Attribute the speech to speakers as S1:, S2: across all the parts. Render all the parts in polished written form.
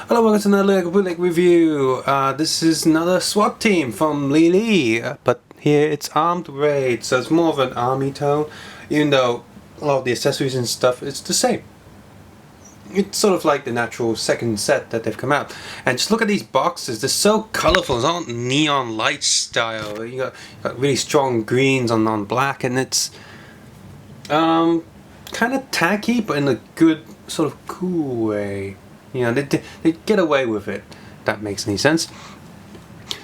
S1: Hello, welcome to another Bootleg review. This is another SWAT team from Lele, but here it's armed raid, so it's more of an army tone, even though a lot of the accessories and stuff is the same. It's sort of like the natural second set that they've come out. And just look at these boxes, they're so colourful, it's all neon light style. You got really strong greens on black, and it's kind of tacky, but in a good sort of cool way. You know, they get away with it, if that makes any sense.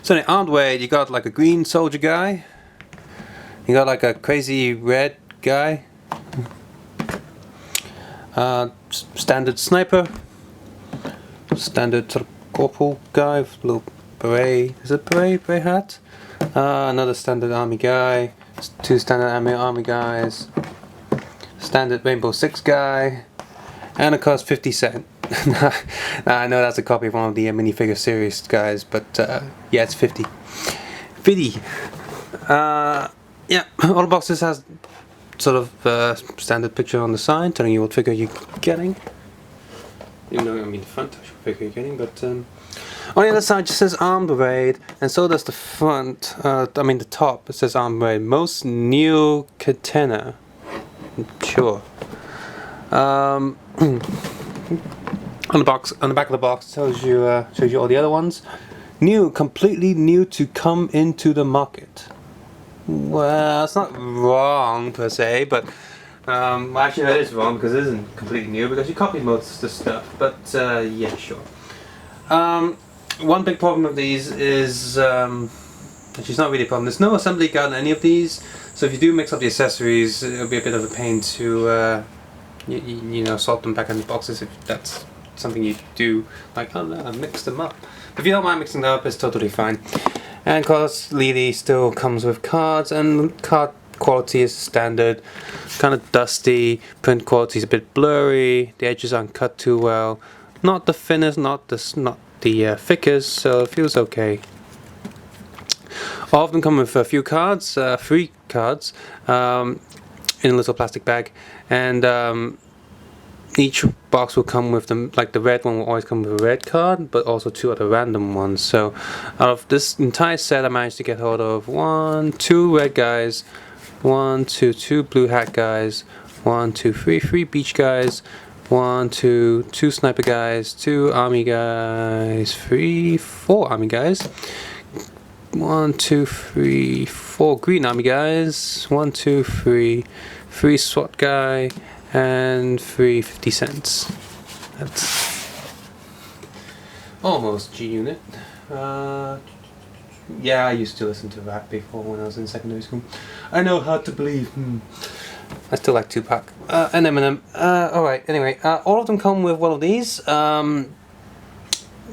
S1: So in the armed raid, you got like a green soldier guy, you got like a crazy red guy, standard sniper, standard sort of corporal guy with a little beret, is it beret hat? Another standard army guy, two standard army guys, standard Rainbow Six guy, and of course 50 Cent. I know that's a copy of one of the minifigure series guys, but yeah, it's 50. Yeah, all the boxes has sort of standard picture on the side telling you what figure you're getting. Even though I mean the front actual figure you're getting, but on the other side just says armed raid, and so does the front. I mean the top. It says armed raid. Most new katana. Sure. On the back of the box tells you shows you all the other ones. New, completely new to come into the market. Well, it's not wrong per se, but well, actually that is wrong because it isn't completely new because you copied most of the stuff. But yeah, sure. One big problem with these is actually it's not really a problem. There's no assembly guide on any of these, so if you do mix up the accessories, it'll be a bit of a pain to you know, swap them back in the boxes if that's something you do, like, oh no, I mixed them up. If you don't mind mixing them up, it's totally fine. And of course, Lele still comes with cards, and card quality is standard, kind of dusty, print quality is a bit blurry, the edges aren't cut too well, not the thinnest, not the thickest, so it feels okay. All of them come with a few cards, 3 cards, in a little plastic bag, and each box will come with them, like the red one will always come with a red card, but also 2 other random ones. So out of this entire set I managed to get hold of 2 red guys, 2 blue hat guys, 3 beach guys, 2 sniper guys, 2 army guys, 4 army guys, 4 green army guys, 3 SWAT guy, and 50 cents. That's almost G-Unit. Yeah, I used to listen to rap before when I was in secondary school. I know how to believe. I still like Tupac. And Eminem. Alright, anyway, all of them come with one of these.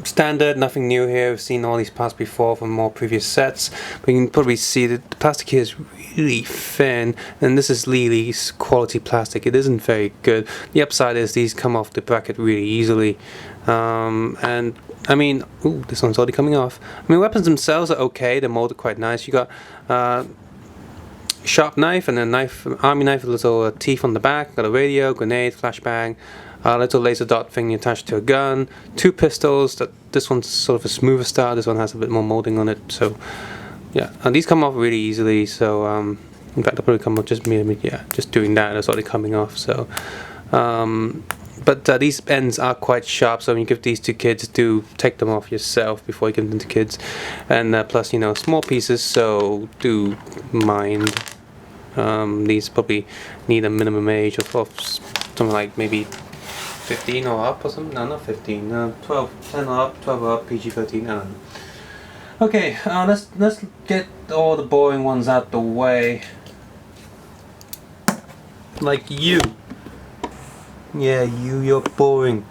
S1: Standard, nothing new here. We've seen all these parts before from more previous sets, but you can probably see that the plastic here is really thin, and this is Lele's quality plastic. It isn't very good. The upside is these come off the bracket really easily, and I mean, ooh, this one's already coming off. I mean, weapons themselves are okay. They're molded quite nice. You got sharp knife and a army knife with little teeth on the back. Got a radio, grenade, flashbang. A little laser dot thing attached to a gun, 2 pistols. This one's sort of a smoother style, this one has a bit more molding on it, so yeah. And these come off really easily, so in fact they'll probably come off just doing that, it's already coming off, so but these ends are quite sharp, so when you give these to kids, do take them off yourself before you give them to kids. And plus, you know, small pieces, so do mind. These probably need a minimum age of something like maybe 15 or up or something? No, not 15. 12, 10 or up, 12 or up, PG-13. I don't know. Okay, let's get all the boring ones out the way. Like you. Yeah, you're boring.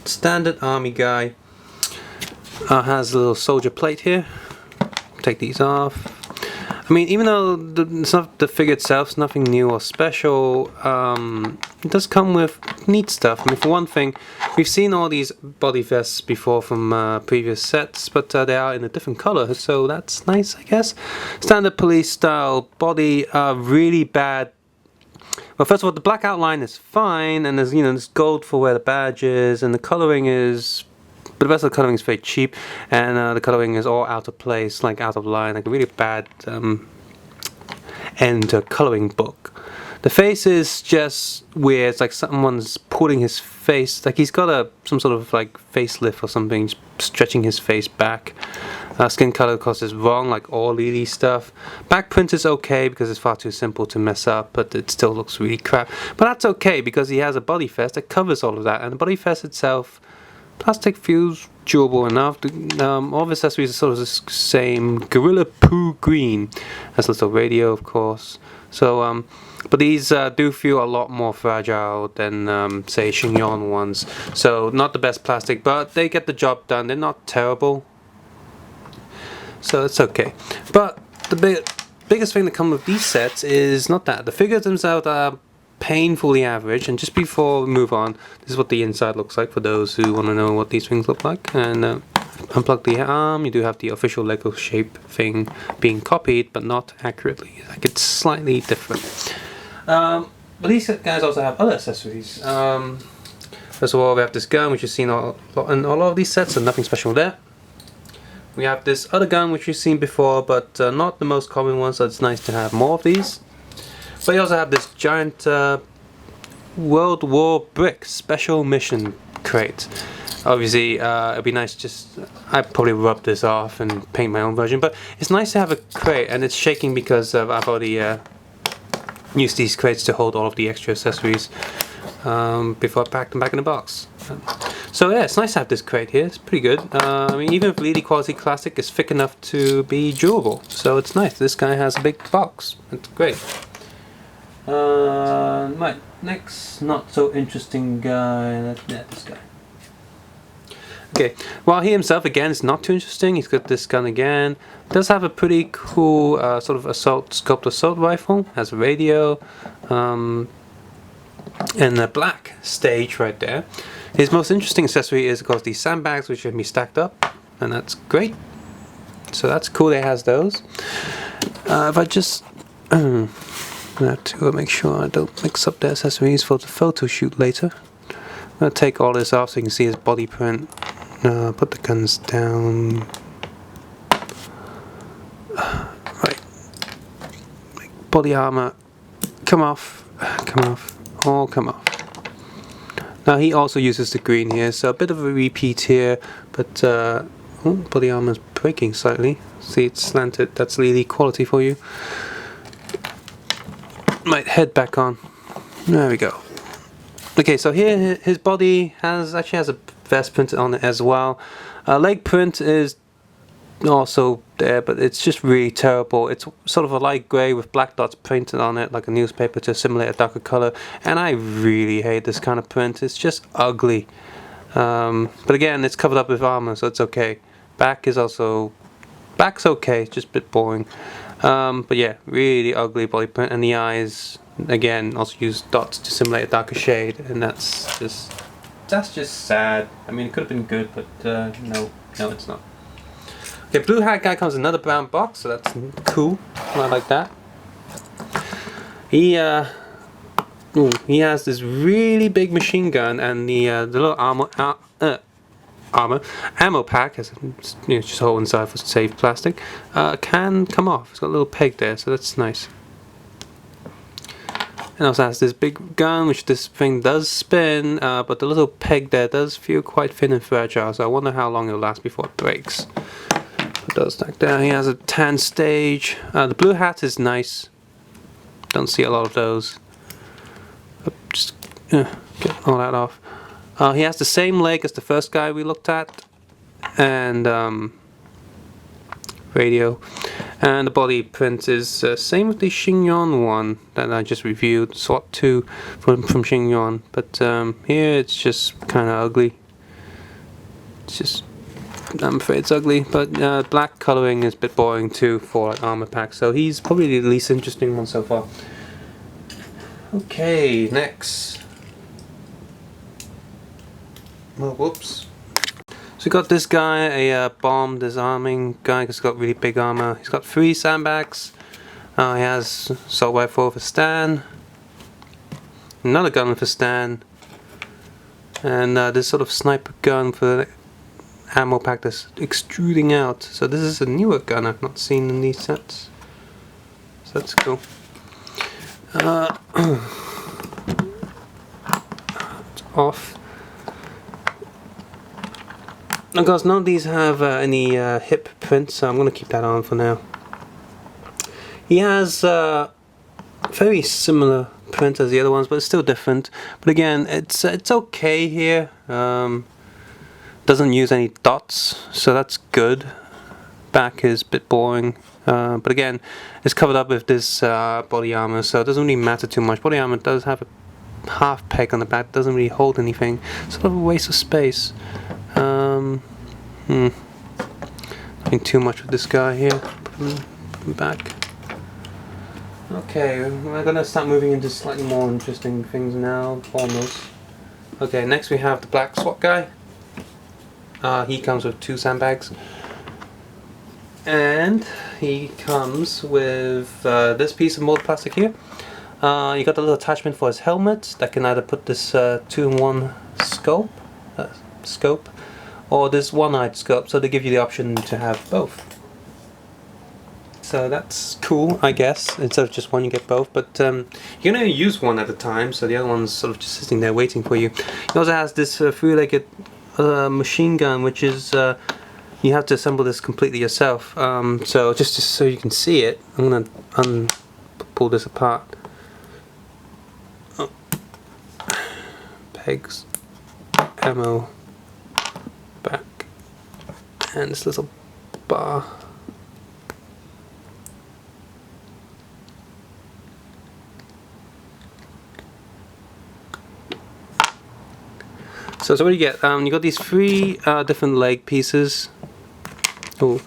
S1: Standard army guy has a little soldier plate here. Take these off. I mean, even though the figure itself is nothing new or special, it does come with neat stuff. I mean, for one thing, we've seen all these body vests before from previous sets, but they are in a different color, so that's nice, I guess. Standard police style body, really bad Well, first of all, the black outline is fine, and there's there's gold for where the badge is, and the coloring is, but the rest of the coloring is very cheap, and the coloring is all out of place, like out of line, like a really bad end to a coloring book. The face is just weird. It's like someone's pulling his face, like he's got some sort of like facelift or something, stretching his face back. Skin color, of course, is wrong, like all Lele stuff. Back print is okay because it's far too simple to mess up, but it still looks really crap. But that's okay because he has a body vest that covers all of that, and the body vest itself, plastic feels durable enough. All the accessories are sort of the same. Gorilla Poo green. That's a little radio, of course. So, but these do feel a lot more fragile than, say, chignon ones. So, not the best plastic, but they get the job done. They're not terrible. So, it's okay. But the biggest thing that comes with these sets is not that. The figures themselves are painfully average. And just before we move on, this is what the inside looks like for those who want to know what these things look like. And unplug the arm. You do have the official Lego shape thing being copied, but not accurately. Like, it's slightly different. But these guys also have other accessories. First of all, we have this gun, which you've seen in a lot of these sets, so nothing special there. We have this other gun, which you've seen before, but not the most common one, so it's nice to have more of these. But you also have this giant World War Brick Special Mission crate. Obviously, it'd be nice I'd probably rub this off and paint my own version, but it's nice to have a crate, and it's shaking because I've already used these crates to hold all of the extra accessories before I packed them back in the box. So yeah, it's nice to have this crate here. It's pretty good. I mean, even if Lele quality classic, is thick enough to be durable. So it's nice. This guy has a big box. It's great. Right, next not so interesting guy. Yeah, this guy. Okay, well, he himself again is not too interesting. He's got this gun again. Does have a pretty cool sort of sculpt assault rifle. Has a radio. And a black stage right there. His most interesting accessory is, of course, these sandbags, which can be stacked up, and that's great. So that's cool that he has those. If I just have to make sure I don't mix up the accessories for the photo shoot later. I'm going to take all this off so you can see his body print. Put the guns down. Right. Body armor. Come off. Come off. All come off. Now he also uses the green here, so a bit of a repeat here, but body armor is breaking slightly. See, it's slanted. That's Lele quality for you. Right, head back on. There we go. Okay, so here his body actually has a vest printed on it as well. Leg print is also there, but it's just really terrible. It's sort of a light grey with black dots printed on it like a newspaper to simulate a darker color, and I really hate this kind of print. It's just ugly. But again, it's covered up with armor, so it's okay. Back's okay, it's just a bit boring. But yeah, really ugly body print, and the eyes again also use dots to simulate a darker shade, and that's just sad. I mean, it could have been good, but no, it's not. Okay, blue hat guy comes in another brown box, so that's cool. I like that. He has this really big machine gun, and the little ammo pack has just a hole inside for safe plastic. Can come off. It's got a little peg there, so that's nice. And also has this big gun, which this thing does spin, but the little peg there does feel quite thin and fragile, so I wonder how long it'll last before it breaks. Put those back there. He has a tan stage. The blue hat is nice. Don't see a lot of those. Just get all that off. He has the same leg as the first guy we looked at, and radio. And the body print is same with the chignon one that I just reviewed, Swat 2 from chignon. But here it's just kind of ugly. It's just, I'm afraid it's ugly. But black coloring is a bit boring too for an armor pack. So he's probably the least interesting one so far. Okay, next. Oh, whoops. So we got this guy, a bomb disarming guy, who's got really big armor. He's got 3 sandbags. He has assault rifle for Stan. another gun with a stand, and this sort of sniper gun for the ammo pack that's extruding out. So this is a newer gun I've not seen in these sets, so that's cool. It's off. Of course, none of these have any hip prints, so I'm going to keep that on for now. He has very similar print as the other ones, but it's still different. But again, it's okay here. Doesn't use any dots, so that's good. Back is a bit boring, but again, it's covered up with this body armor, so it doesn't really matter too much. Body armor does have a half peg on the back, doesn't really hold anything. Sort of a waste of space. Nothing too much with this guy here. Put him back. Okay, we're gonna start moving into slightly more interesting things now, almost. Okay, next we have the black Swat guy. He comes with 2 sandbags. And he comes with this piece of molded plastic here. You got the little attachment for his helmet that can either put this 2-in-1 scope, or this one-eyed scope, so they give you the option to have both. So that's cool, I guess. Instead of just one, you get both. But you can only use one at a time, so the other one's sort of just sitting there waiting for you. He also has this three-legged machine gun, which is you have to assemble this completely yourself. So just so you can see it, I'm gonna pull this apart. Oh. Pegs, ammo, back, and this little bar. So what do you get? You got these 3 different leg pieces. Oh,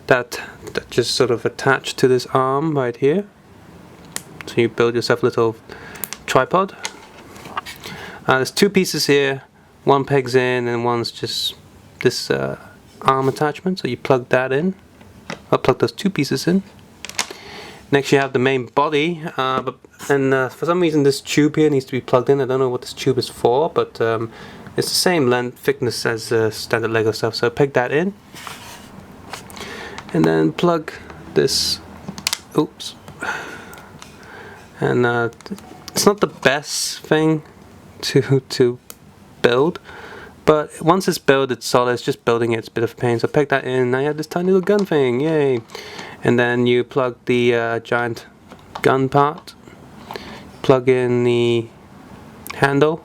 S1: that just sort of attach to this arm right here. So you build yourself a little tripod. There's 2 pieces here. One pegs in, and one's just this arm attachment. So you plug that in. I'll plug those 2 pieces in. Next you have the main body, for some reason this tube here needs to be plugged in. I don't know what this tube is for, but it's the same length, thickness as standard Lego stuff, so peg that in. And then plug this, oops. And it's not the best thing to build, but once it's built, it's solid. It's just building it, it's a bit of a pain. So peg that in, now you have this tiny little gun thing, yay! And then you plug the giant gun part, plug in the handle.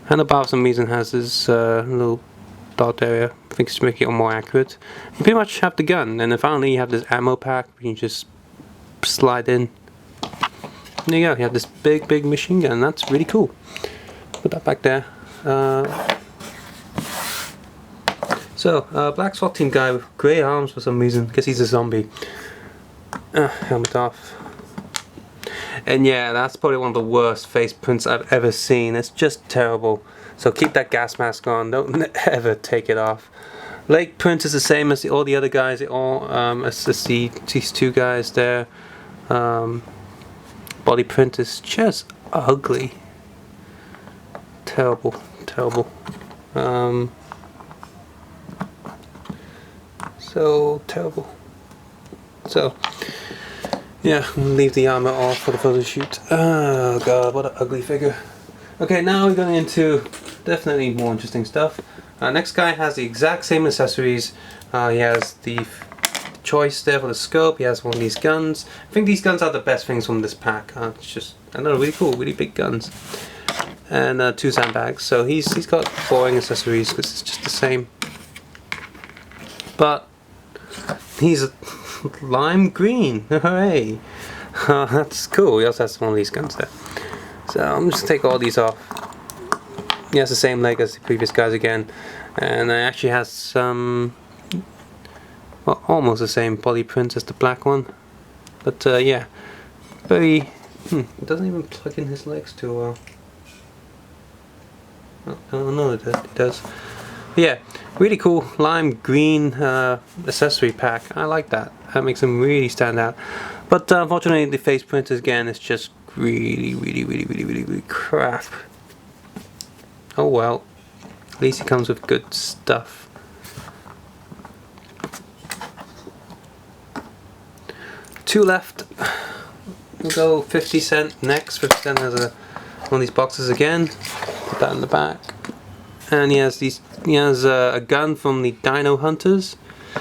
S1: Handlebar for some reason has this little dot area. I think it's to make it more accurate. You pretty much have the gun, and then finally you have this ammo pack where you can just slide in. There you go, you have this big machine gun. That's really cool. Put that back there. Black SWAT team guy with grey arms for some reason. Guess he's a zombie. Helmet off. And yeah, that's probably one of the worst face prints I've ever seen. It's just terrible. So keep that gas mask on. Don't ever take it off. Leg print is the same as all the other guys. These 2 guys there. Body print is just ugly. Terrible. So terrible. So yeah, I'm gonna leave the armor off for the photo shoot. Oh god, what an ugly figure. Okay, now we're going into definitely more interesting stuff. Next guy has the exact same accessories. He has the choice there for the scope. He has one of these guns. I think these guns are the best things from this pack. It's just, I don't know, really cool, really big guns. And 2 sandbags. So he's got boring accessories because it's just the same. But he's a lime green. Hooray! That's cool. He also has one of these guns there. So I'm just gonna take all these off. He has the same leg as the previous guys again, and it actually has some, well, almost the same body print as the black one. But yeah, very. It doesn't even plug in his legs too well. Oh no, it does. But yeah, really cool lime green accessory pack. I like that. That makes him really stand out. But unfortunately, the face print again is just really crap. Oh well, at least it comes with good stuff. Two left. We'll go 50 cent next. 50 cent has one of these boxes again. Put that in the back. And he has a gun from the Dino Hunters.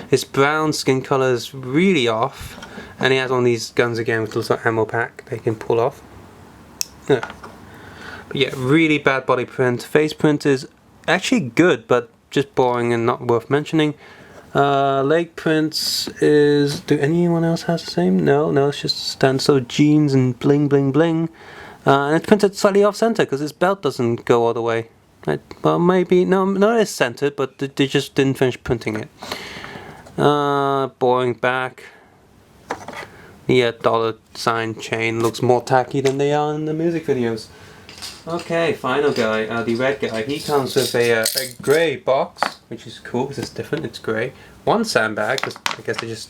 S1: His brown skin color is really off, and he has one of these guns again with a little ammo pack they can pull off. Yeah. But yeah, really bad body print. Face print is actually good, but just boring and not worth mentioning. Leg prints is... do anyone else has the same? No, it's just stand so jeans and bling bling bling. And it's printed slightly off center because his belt doesn't go all the way. Well, maybe no, it is centered, but they just didn't finish printing it. Boring back. Yeah, dollar sign chain looks more tacky than they are in the music videos. Okay, final guy, the red guy. He comes with a grey box, which is cool because it's different. It's grey. One sandbag, because I guess they just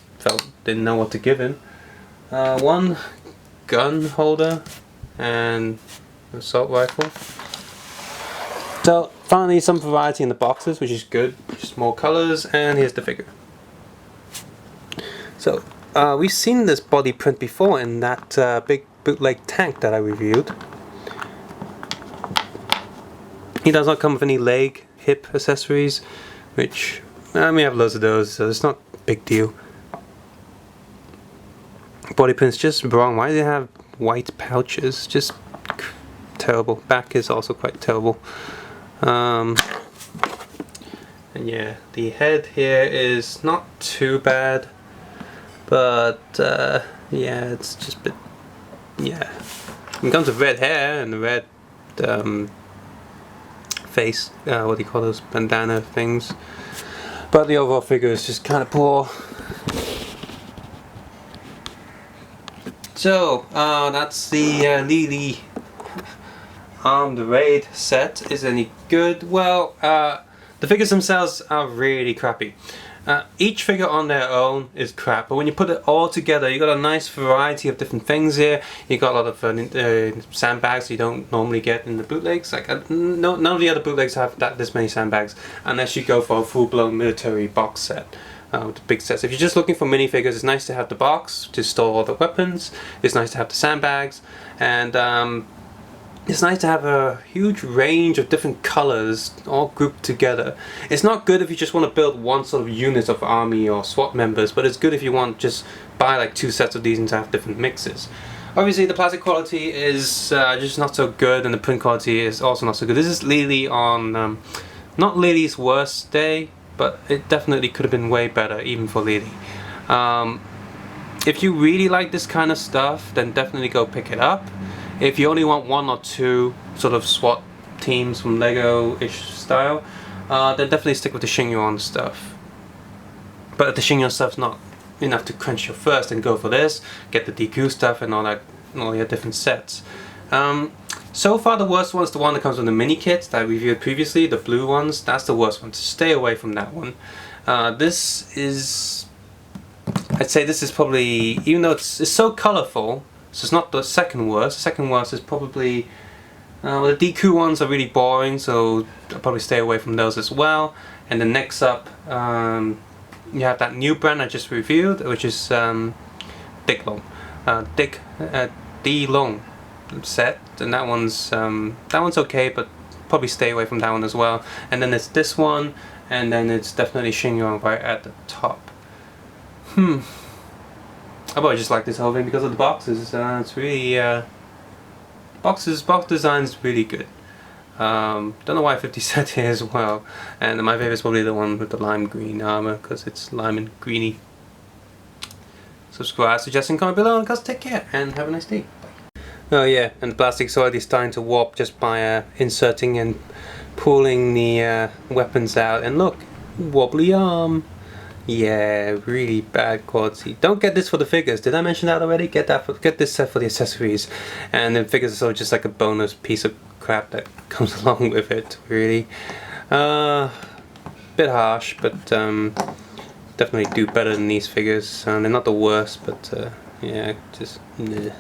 S1: didn't know what to give him. One gun holder and an assault rifle. So finally some variety in the boxes, which is good. Just more colors, and here's the figure. So we've seen this body print before in that big bootleg tank that I reviewed. He does not come with any leg, hip accessories, which we have loads of those, so it's not a big deal. Body print's just wrong. Why do they have white pouches? Just terrible. Back is also quite terrible. And yeah, the head here is not too bad, but yeah, it's just a bit, yeah. It comes with red hair and the red face, what do you call those bandana things, but the overall figure is just kind of poor. So that's the Lele Armed Raid set. Is any good? Well, the figures themselves are really crappy. Each figure on their own is crap, but when you put it all together, you got a nice variety of different things here. You got a lot of sandbags you don't normally get in the bootlegs. Like none of the other bootlegs have this many sandbags, unless you go for a full-blown military box set. With big sets. If you're just looking for minifigures, it's nice to have the box to store all the weapons. It's nice to have the sandbags, and it's nice to have a huge range of different colors all grouped together. It's not good if you just want to build one sort of unit of army or SWAT members, but it's good if you want just buy like 2 sets of these and to have different mixes. Obviously the plastic quality is just not so good, and the print quality is also not so good. This is Lele on not Lele's worst day, but it definitely could have been way better even for Lele. If you really like this kind of stuff, then definitely go pick it up. If you only want 1 or 2 sort of SWAT teams from Lego-ish style, then definitely stick with the Shinyon stuff. But if the Shinyon stuff's not enough to quench your thirst, then go for this. Get the DQ stuff and all that, and all your different sets. So far the worst one is the one that comes with the mini kit that I reviewed previously, the blue ones. That's the worst one, so stay away from that one. This is, I'd say this is probably, even though it's so colourful, so it's not the second worst. The second worst is probably, the DQ ones are really boring, so I'll probably stay away from those as well. And then next up, you have that new brand I just reviewed, which is Diklong. D-Long set, and that one's okay, but probably stay away from that one as well. And then it's this one, and then it's definitely Shinyon right at the top. I probably just like this whole thing because of the boxes. It's really box design is really good. Don't know why 50 cent here as well. And my favorite is probably the one with the lime green armor because it's lime and greeny. Subscribe, suggest, and comment below, and guys, take care and have a nice day. Oh yeah, and the plastic's already starting to warp just by inserting and pulling the weapons out. And look, wobbly arm. Yeah, really bad quality. Don't get this for the figures. Did I mention that already? Get this set for the accessories. And the figures are sort of just like a bonus piece of crap that comes along with it. Really, bit harsh, but definitely do better than these figures. They're not the worst, but yeah, just. Nah.